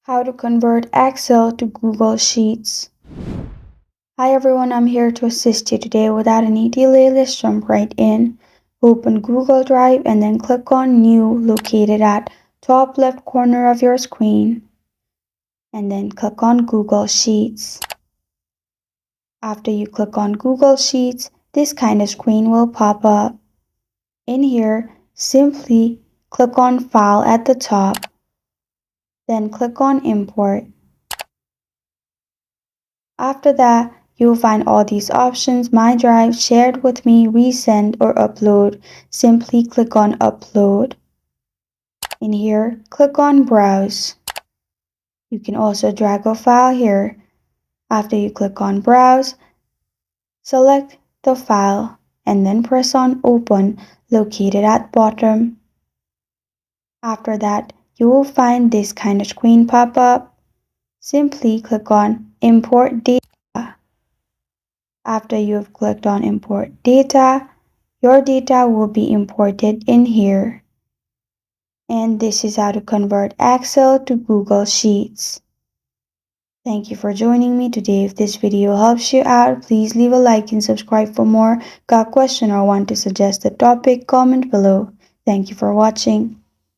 How to convert Excel to Google Sheets. Hi everyone, I'm here to assist you today. Without any delay, let's jump right in. Open Google Drive and then click on New located at top left corner of your screen. And then click on Google Sheets. After you click on Google Sheets, this kind of screen will pop up. In here, simply click on File at the top. Then click on Import. After that, you will find all these options: My Drive, Shared with Me, Resend, or Upload. Simply click on Upload. In here, click on Browse. You can also drag a file here. After you click on Browse, select the file and then press on Open located at bottom. After that, you will find this kind of screen pop up. Simply click on Import Data. After you have clicked on Import Data, your data will be imported in here. And this is how to convert Excel to Google Sheets. Thank you for joining me today. If this video helps you out, please leave a like and subscribe for more. Got a question or want to suggest a topic? Comment below. Thank you for watching.